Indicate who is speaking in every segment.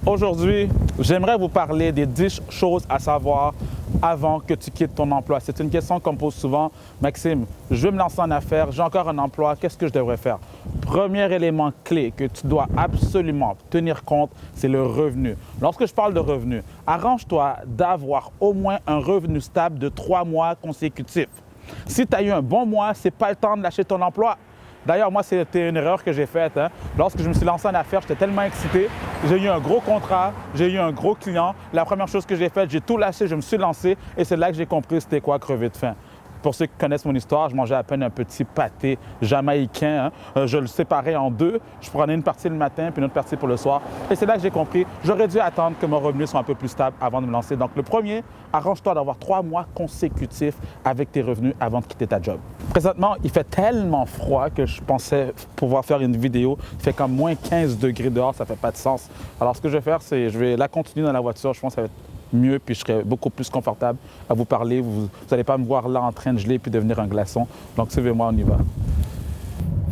Speaker 1: Aujourd'hui, j'aimerais vous parler des 10 choses à savoir avant que tu quittes ton emploi. C'est une question qu'on me pose souvent. Maxime, je veux me lancer en affaires, j'ai encore un emploi, qu'est-ce que je devrais faire? Premier élément clé que tu dois absolument tenir compte, c'est le revenu. Lorsque je parle de revenu, arrange-toi d'avoir au moins un revenu stable de 3 mois consécutifs. Si tu as eu un bon mois, ce n'est pas le temps de lâcher ton emploi. D'ailleurs, moi, c'était une erreur que j'ai faite. Lorsque je me suis lancé en affaires, j'étais tellement excité. J'ai eu un gros contrat, j'ai eu un gros client. La première chose que j'ai faite, j'ai tout lâché, je me suis lancé et c'est là que j'ai compris c'était quoi crever de faim. Pour ceux qui connaissent mon histoire, je mangeais à peine un petit pâté jamaïcain. Je le séparais en deux. Je prenais une partie le matin puis une autre partie pour le soir. Et c'est là que j'ai compris, j'aurais dû attendre que mon revenu soit un peu plus stable avant de me lancer. Donc le premier, arrange-toi d'avoir 3 mois consécutifs avec tes revenus avant de quitter ta job. Présentement, il fait tellement froid que je pensais pouvoir faire une vidéo. Il fait comme moins 15 degrés dehors, ça ne fait pas de sens. Alors ce que je vais faire, c'est je vais la continuer dans la voiture. Je pense que ça va être mieux, puis je serai beaucoup plus confortable à vous parler. Vous n'allez pas me voir là en train de geler puis devenir un glaçon. Donc, suivez-moi, on y va.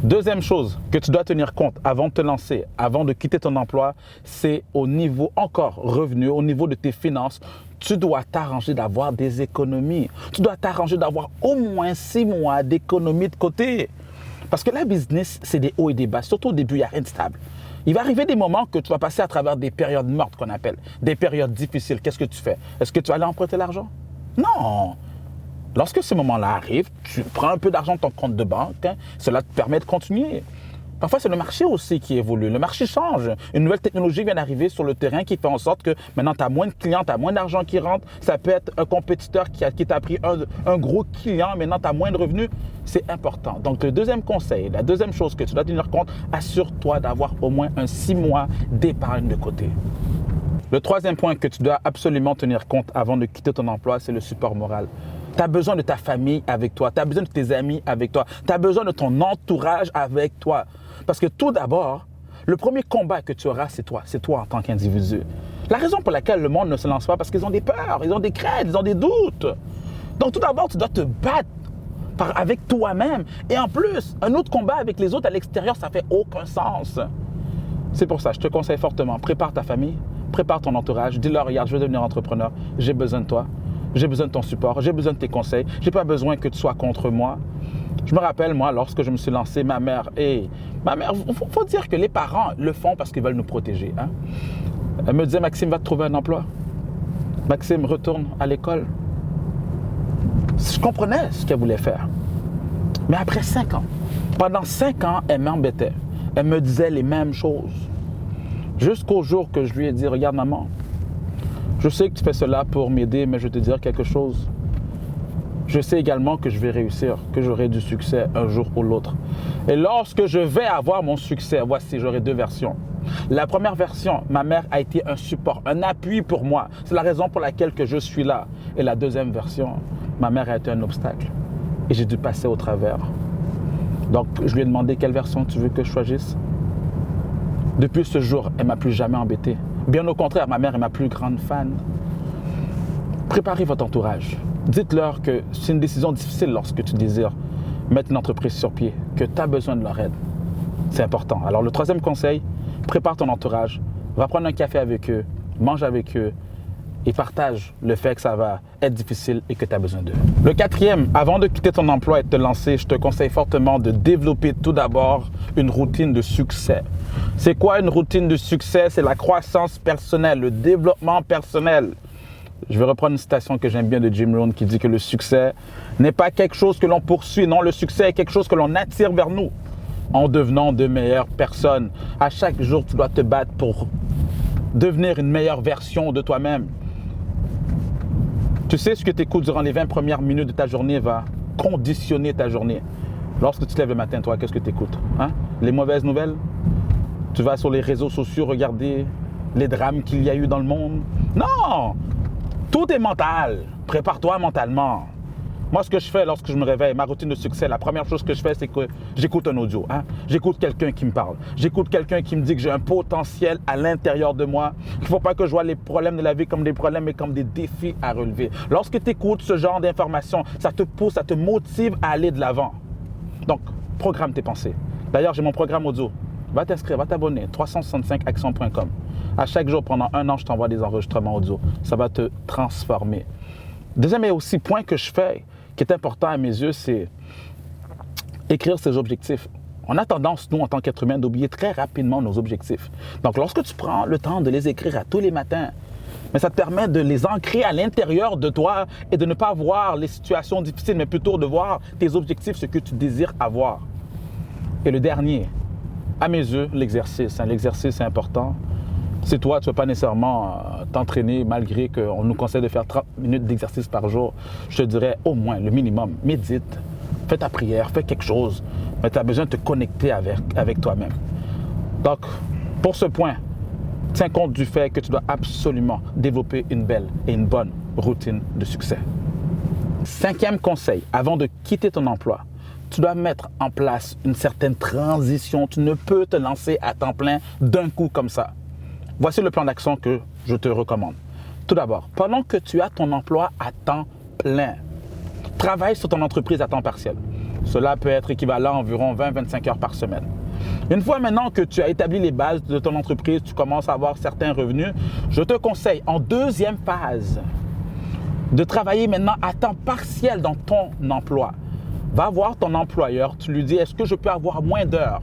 Speaker 1: Deuxième chose que tu dois tenir compte avant de te lancer, avant de quitter ton emploi, c'est au niveau encore revenu, au niveau de tes finances, tu dois t'arranger d'avoir des économies. Tu dois t'arranger d'avoir au moins 6 mois d'économies de côté. Parce que la business, c'est des hauts et des bas. Surtout au début, il n'y a rien de stable. Il va arriver des moments que tu vas passer à travers des périodes mortes qu'on appelle, des périodes difficiles. Qu'est-ce que tu fais? Est-ce que tu vas aller emprunter l'argent? Non! Lorsque ces moments-là arrivent, tu prends un peu d'argent de ton compte de banque. Cela te permet de continuer. Parfois, c'est le marché aussi qui évolue. Le marché change. Une nouvelle technologie vient d'arriver sur le terrain qui fait en sorte que maintenant, tu as moins de clients, tu as moins d'argent qui rentre. Ça peut être un compétiteur qui t'a pris un gros client, maintenant, tu as moins de revenus. C'est important. Donc, le deuxième conseil, la deuxième chose que tu dois tenir compte, assure-toi d'avoir au moins un 6 mois d'épargne de côté. Le troisième point que tu dois absolument tenir compte avant de quitter ton emploi, c'est le support moral. Tu as besoin de ta famille avec toi, tu as besoin de tes amis avec toi, tu as besoin de ton entourage avec toi. Parce que tout d'abord, le premier combat que tu auras, c'est toi en tant qu'individu. La raison pour laquelle le monde ne se lance pas, parce qu'ils ont des peurs, ils ont des craintes, ils ont des doutes. Donc tout d'abord, tu dois te battre avec toi-même. Et en plus, un autre combat avec les autres à l'extérieur, ça fait aucun sens. C'est pour ça, je te conseille fortement, prépare ta famille, prépare ton entourage, dis-leur, regarde, je veux devenir entrepreneur, j'ai besoin de toi, j'ai besoin de ton support, j'ai besoin de tes conseils, j'ai pas besoin que tu sois contre moi. Je me rappelle, moi, lorsque je me suis lancé, ma mère, faut dire que les parents le font parce qu'ils veulent nous protéger. Elle me disait, Maxime, va te trouver un emploi. Maxime, retourne à l'école. Je comprenais ce qu'elle voulait faire. Mais après 5 ans, pendant 5 ans, elle m'embêtait. Elle me disait les mêmes choses. Jusqu'au jour que je lui ai dit, regarde maman, je sais que tu fais cela pour m'aider, mais je vais te dire quelque chose. Je sais également que je vais réussir, que j'aurai du succès un jour ou l'autre. Et lorsque je vais avoir mon succès, voici, j'aurai 2 versions. La première version, ma mère a été un support, un appui pour moi. C'est la raison pour laquelle que je suis là. Et la deuxième version, ma mère a été un obstacle. Et j'ai dû passer au travers. Donc, je lui ai demandé quelle version tu veux que je choisisse. Depuis ce jour, elle ne m'a plus jamais embêté. Bien au contraire, ma mère est ma plus grande fan. Préparez votre entourage. Dites-leur que c'est une décision difficile lorsque tu désires mettre une entreprise sur pied, que tu as besoin de leur aide. C'est important. Alors, le troisième conseil, prépare ton entourage, va prendre un café avec eux, mange avec eux et partage le fait que ça va être difficile et que tu as besoin d'eux. Le quatrième, avant de quitter ton emploi et de te lancer, je te conseille fortement de développer tout d'abord une routine de succès. C'est quoi une routine de succès? C'est la croissance personnelle, le développement personnel. Je vais reprendre une citation que j'aime bien de Jim Rohn qui dit que le succès n'est pas quelque chose que l'on poursuit. Non, le succès est quelque chose que l'on attire vers nous en devenant de meilleures personnes. À chaque jour, tu dois te battre pour devenir une meilleure version de toi-même. Tu sais, ce que tu écoutes durant les 20 premières minutes de ta journée va conditionner ta journée. Lorsque tu te lèves le matin, toi, qu'est-ce que tu écoutes? Les mauvaises nouvelles? Tu vas sur les réseaux sociaux regarder les drames qu'il y a eu dans le monde? Non! Tout est mental. Prépare-toi mentalement. Moi, ce que je fais lorsque je me réveille, ma routine de succès, la première chose que je fais, c'est que j'écoute un audio. J'écoute quelqu'un qui me parle. J'écoute quelqu'un qui me dit que j'ai un potentiel à l'intérieur de moi. Il ne faut pas que je vois les problèmes de la vie comme des problèmes, mais comme des défis à relever. Lorsque tu écoutes ce genre d'informations, ça te pousse, ça te motive à aller de l'avant. Donc, programme tes pensées. D'ailleurs, j'ai mon programme audio. Va t'inscrire, va t'abonner. 365action.com. À chaque jour, pendant 1 an, je t'envoie des enregistrements audio. Ça va te transformer. Deuxième et aussi point que je fais, qui est important à mes yeux, c'est écrire ses objectifs. On a tendance, nous, en tant qu'êtres humains, d'oublier très rapidement nos objectifs. Donc, lorsque tu prends le temps de les écrire à tous les matins, mais ça te permet de les ancrer à l'intérieur de toi et de ne pas voir les situations difficiles, mais plutôt de voir tes objectifs, ce que tu désires avoir. Et le dernier, à mes yeux, l'exercice. L'exercice, c'est important. Si toi, tu ne veux pas nécessairement t'entraîner, malgré qu'on nous conseille de faire 30 minutes d'exercice par jour, je te dirais au moins le minimum, médite, fais ta prière, fais quelque chose, mais tu as besoin de te connecter avec toi-même. Donc, pour ce point, tiens compte du fait que tu dois absolument développer une belle et une bonne routine de succès. 5e conseil, avant de quitter ton emploi, tu dois mettre en place une certaine transition. Tu ne peux te lancer à temps plein d'un coup comme ça. Voici le plan d'action que je te recommande. Tout d'abord, pendant que tu as ton emploi à temps plein, travaille sur ton entreprise à temps partiel. Cela peut être équivalent à environ 20-25 heures par semaine. Une fois maintenant que tu as établi les bases de ton entreprise, tu commences à avoir certains revenus, je te conseille en deuxième phase de travailler maintenant à temps partiel dans ton emploi. Va voir ton employeur, tu lui dis, est-ce que je peux avoir moins d'heures?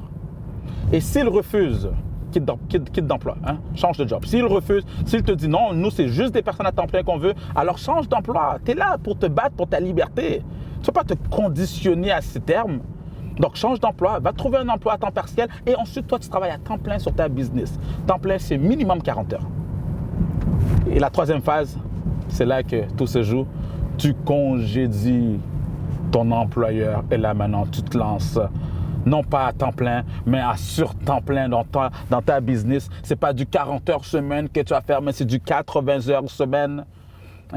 Speaker 1: Et s'il refuse, quitte d'emploi, change de job. S'il refuse, s'il te dit non, nous c'est juste des personnes à temps plein qu'on veut, alors change d'emploi. Tu es là pour te battre pour ta liberté. Tu ne vas pas te conditionner à ces termes. Donc change d'emploi, va trouver un emploi à temps partiel et ensuite toi tu travailles à temps plein sur ta business. Temps plein, c'est minimum 40 heures. Et la troisième phase, c'est là que tout se joue. Tu congédies ton employeur et là maintenant tu te lances. Non pas à temps plein, mais à sur-temps plein dans ta business. Ce n'est pas du 40 heures semaine que tu vas faire, mais c'est du 80 heures semaine.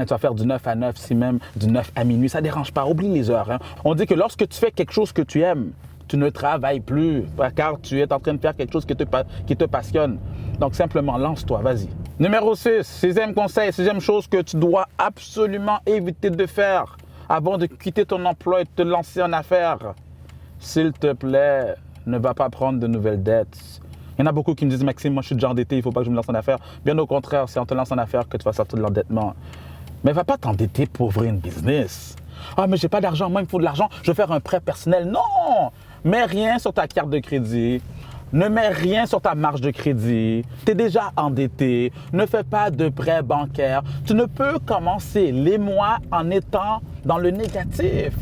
Speaker 1: Et tu vas faire du 9 à 9, si même du 9 à minuit. Ça ne dérange pas, oublie les heures. On dit que lorsque tu fais quelque chose que tu aimes, tu ne travailles plus, car tu es en train de faire quelque chose qui te passionne. Donc simplement, lance-toi, vas-y. Numéro 6, 6e conseil, 6e chose que tu dois absolument éviter de faire avant de quitter ton emploi et de te lancer en affaires. S'il te plaît, ne va pas prendre de nouvelles dettes. Il y en a beaucoup qui me disent, Maxime, moi je suis déjà endetté, il ne faut pas que je me lance en affaires. Bien au contraire, c'est en te lançant en affaires que tu vas sortir de l'endettement. Mais ne va pas t'endetter pour ouvrir une business. Ah, mais j'ai pas d'argent, moi il me faut de l'argent, je vais faire un prêt personnel. Non! Mets rien sur ta carte de crédit. Ne mets rien sur ta marge de crédit. Tu es déjà endetté. Ne fais pas de prêt bancaire. Tu ne peux commencer les mois en étant dans le négatif.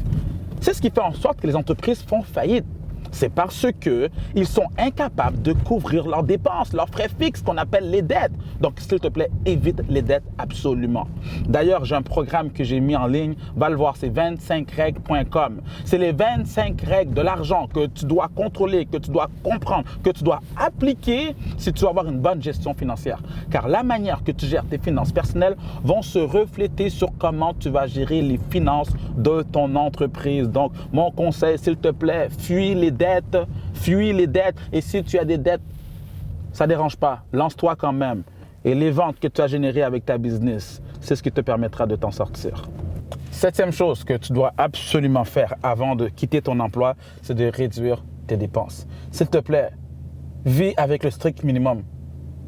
Speaker 1: C'est ce qui fait en sorte que les entreprises font faillite. C'est parce qu'ils sont incapables de couvrir leurs dépenses, leurs frais fixes qu'on appelle les dettes. Donc, s'il te plaît, évite les dettes absolument. D'ailleurs, j'ai un programme que j'ai mis en ligne. Va le voir, c'est 25règles.com. C'est les 25 règles de l'argent que tu dois contrôler, que tu dois comprendre, que tu dois appliquer si tu veux avoir une bonne gestion financière. Car la manière que tu gères tes finances personnelles vont se refléter sur comment tu vas gérer les finances de ton entreprise. Donc, mon conseil, s'il te plaît, fuis les dettes. Fuis les dettes. Et si tu as des dettes, ça ne dérange pas. Lance-toi quand même. Et les ventes que tu as générées avec ta business, c'est ce qui te permettra de t'en sortir. 7e chose que tu dois absolument faire avant de quitter ton emploi, c'est de réduire tes dépenses. S'il te plaît, vis avec le strict minimum.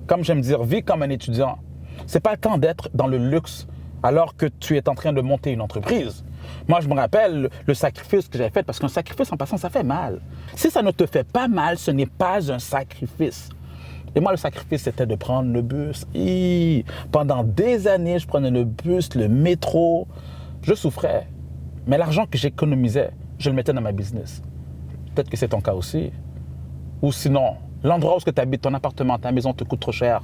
Speaker 1: Comme j'aime dire, vis comme un étudiant. Ce n'est pas le temps d'être dans le luxe alors que tu es en train de monter une entreprise. Moi, je me rappelle le sacrifice que j'avais fait, parce qu'un sacrifice, en passant, ça fait mal. Si ça ne te fait pas mal, ce n'est pas un sacrifice. Et moi, le sacrifice, c'était de prendre le bus. Pendant des années, je prenais le bus, le métro. Je souffrais. Mais l'argent que j'économisais, je le mettais dans ma business. Peut-être que c'est ton cas aussi. Ou sinon, l'endroit où tu habites, ton appartement, ta maison te coûte trop cher.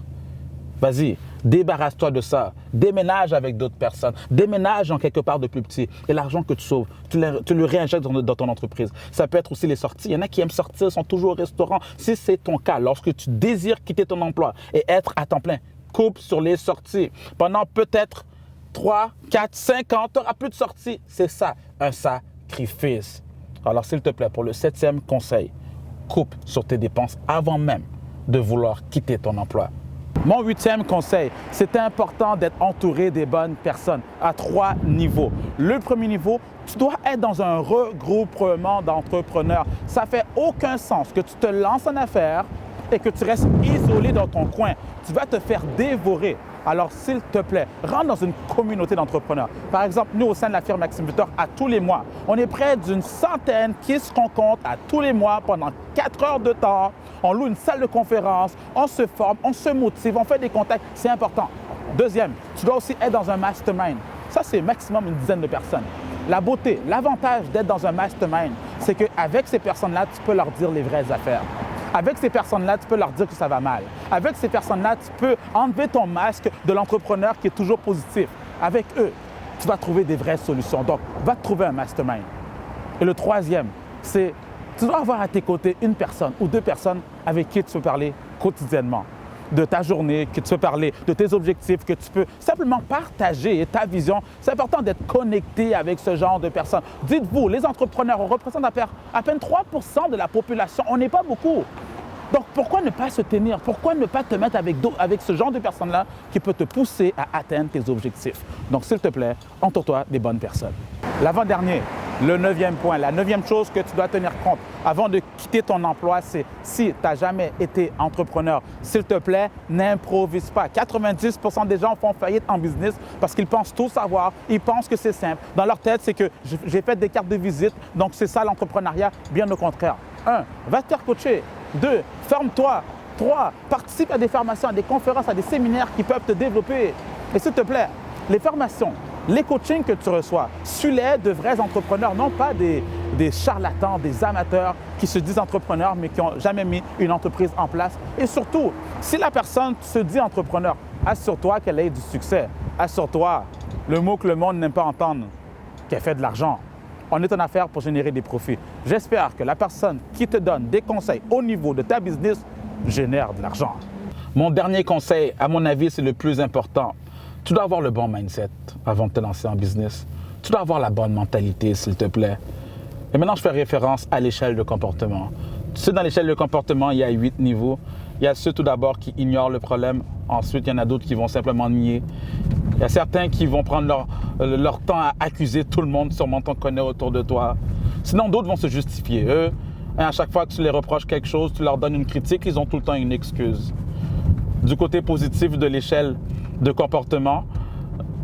Speaker 1: Vas-y, débarrasse-toi de ça. Déménage avec d'autres personnes. Déménage en quelque part de plus petit. Et l'argent que tu sauves, tu le réinjectes dans ton entreprise. Ça peut être aussi les sorties. Il y en a qui aiment sortir, sont toujours au restaurant. Si c'est ton cas, lorsque tu désires quitter ton emploi et être à temps plein, coupe sur les sorties. Pendant peut-être 3, 4, 5 ans, tu n'auras plus de sorties. C'est ça, un sacrifice. Alors, s'il te plaît, pour le 7e conseil, coupe sur tes dépenses avant même de vouloir quitter ton emploi. Mon 8e conseil, c'est important d'être entouré des bonnes personnes à 3 niveaux. Le premier niveau, tu dois être dans un regroupement d'entrepreneurs. Ça fait aucun sens que tu te lances en affaires et que tu restes isolé dans ton coin. tu vas te faire dévorer. Alors, s'il te plaît, rentre dans une communauté d'entrepreneurs. Par exemple, nous, au sein de la firme Maxime Victor, à tous les mois, on est près d'une centaine qui se rencontrent à tous les mois pendant 4 heures de temps. On loue une salle de conférence, on se forme, on se motive, on fait des contacts. C'est important. Deuxième, tu dois aussi être dans un mastermind. Ça, c'est maximum une dizaine de personnes. La beauté, l'avantage d'être dans un mastermind, c'est qu'avec ces personnes-là, tu peux leur dire les vraies affaires. Avec ces personnes-là, tu peux leur dire que ça va mal. Avec ces personnes-là, tu peux enlever ton masque de l'entrepreneur qui est toujours positif. Avec eux, tu vas trouver des vraies solutions. Donc, va te trouver un mastermind. Et le troisième, c'est tu dois avoir à tes côtés une personne ou deux personnes avec qui tu peux parler quotidiennement de ta journée, que tu peux parler de tes objectifs, que tu peux simplement partager ta vision. C'est important d'être connecté avec ce genre de personnes. Dites-vous, les entrepreneurs, on représente à peine 3% de la population. On n'est pas beaucoup. Donc, pourquoi ne pas se tenir? Pourquoi ne pas te mettre avec ce genre de personnes-là qui peut te pousser à atteindre tes objectifs? Donc, s'il te plaît, entoure-toi des bonnes personnes. L'avant-dernier, le 9e point, la 9e chose que tu dois tenir compte avant de quitter ton emploi, c'est si tu n'as jamais été entrepreneur, s'il te plaît, n'improvise pas. 90% des gens font faillite en business parce qu'ils pensent tout savoir, ils pensent que c'est simple. Dans leur tête, c'est que j'ai fait des cartes de visite, donc c'est ça l'entrepreneuriat. Bien au contraire. 1. Va te faire coacher. 2. Forme-toi. 3. Participe à des formations, à des conférences, à des séminaires qui peuvent te développer. Et s'il te plaît, les formations, les coachings que tu reçois, suis-les de vrais entrepreneurs, non pas des charlatans, des amateurs qui se disent entrepreneurs mais qui n'ont jamais mis une entreprise en place. Et surtout, si la personne se dit entrepreneur, assure-toi qu'elle ait du succès. Assure-toi, le mot que le monde n'aime pas entendre, qu'elle fait de l'argent. On est en affaire pour générer des profits. J'espère que la personne qui te donne des conseils au niveau de ta business génère de l'argent. Mon dernier conseil, à mon avis, c'est le plus important. Tu dois avoir le bon mindset avant de te lancer en business. Tu dois avoir la bonne mentalité, s'il te plaît. Et maintenant, je fais référence à l'échelle de comportement. Tu sais, dans l'échelle de comportement, il y a 8 niveaux. Il y a ceux tout d'abord qui ignorent le problème. Ensuite, il y en a d'autres qui vont simplement nier. Il y a certains qui vont prendre leur temps à accuser tout le monde, sûrement t'en connais autour de toi. Sinon, d'autres vont se justifier. Eux, à chaque fois que tu les reproches quelque chose, tu leur donnes une critique, ils ont tout le temps une excuse. Du côté positif de l'échelle de comportement,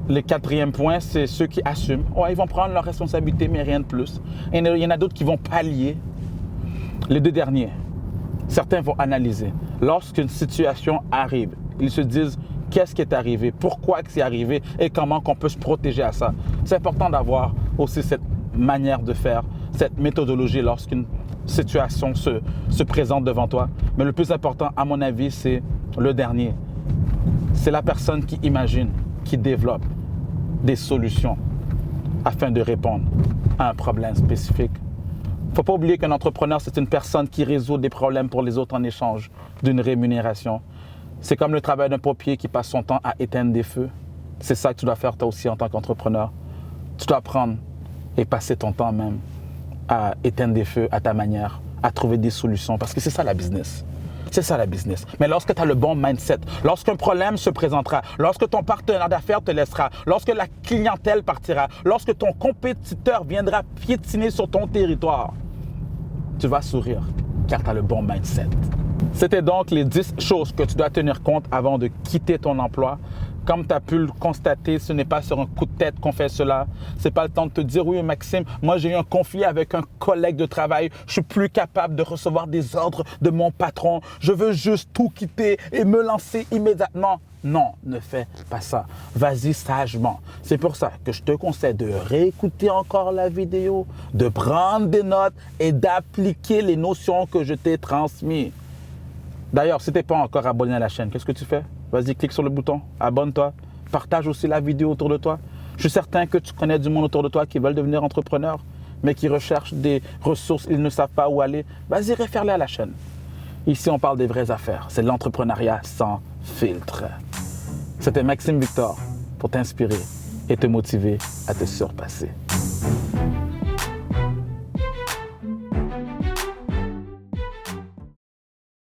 Speaker 1: le 4e point, c'est ceux qui assument. Ouais, ils vont prendre leurs responsabilités, mais rien de plus. Et il y en a d'autres qui vont pallier. Les 2 derniers, certains vont analyser. Lorsqu'une situation arrive, ils se disent qu'est-ce qui est arrivé, pourquoi c'est arrivé et comment on peut se protéger à ça. C'est important d'avoir aussi cette manière de faire, cette méthodologie lorsqu'une situation se présente devant toi. Mais le plus important, à mon avis, c'est le dernier. C'est la personne qui imagine, qui développe des solutions afin de répondre à un problème spécifique. Il ne faut pas oublier qu'un entrepreneur, c'est une personne qui résout des problèmes pour les autres en échange d'une rémunération. C'est comme le travail d'un pompier qui passe son temps à éteindre des feux. C'est ça que tu dois faire toi aussi en tant qu'entrepreneur. Tu dois prendre et passer ton temps même à éteindre des feux à ta manière, à trouver des solutions parce que c'est ça la business. C'est ça la business. Mais lorsque tu as le bon mindset, lorsqu'un problème se présentera, lorsque ton partenaire d'affaires te laissera, lorsque la clientèle partira, lorsque ton compétiteur viendra piétiner sur ton territoire, tu vas sourire car tu as le bon mindset. C'était donc les 10 choses que tu dois tenir compte avant de quitter ton emploi. Comme tu as pu le constater, ce n'est pas sur un coup de tête qu'on fait cela. Ce n'est pas le temps de te dire « Oui, Maxime, moi j'ai eu un conflit avec un collègue de travail. Je suis plus capable de recevoir des ordres de mon patron. Je veux juste tout quitter et me lancer immédiatement. » Non, ne fais pas ça. Vas-y sagement. C'est pour ça que je te conseille de réécouter encore la vidéo, de prendre des notes et d'appliquer les notions que je t'ai transmises. D'ailleurs, si tu n'es pas encore abonné à la chaîne, qu'est-ce que tu fais? Vas-y, clique sur le bouton, abonne-toi, partage aussi la vidéo autour de toi. Je suis certain que tu connais du monde autour de toi qui veulent devenir entrepreneurs, mais qui recherchent des ressources, ils ne savent pas où aller. Vas-y, réfère-les à la chaîne. Ici, on parle des vraies affaires. C'est l'entrepreneuriat sans filtre. C'était Maxime Victor pour t'inspirer et te motiver à te surpasser.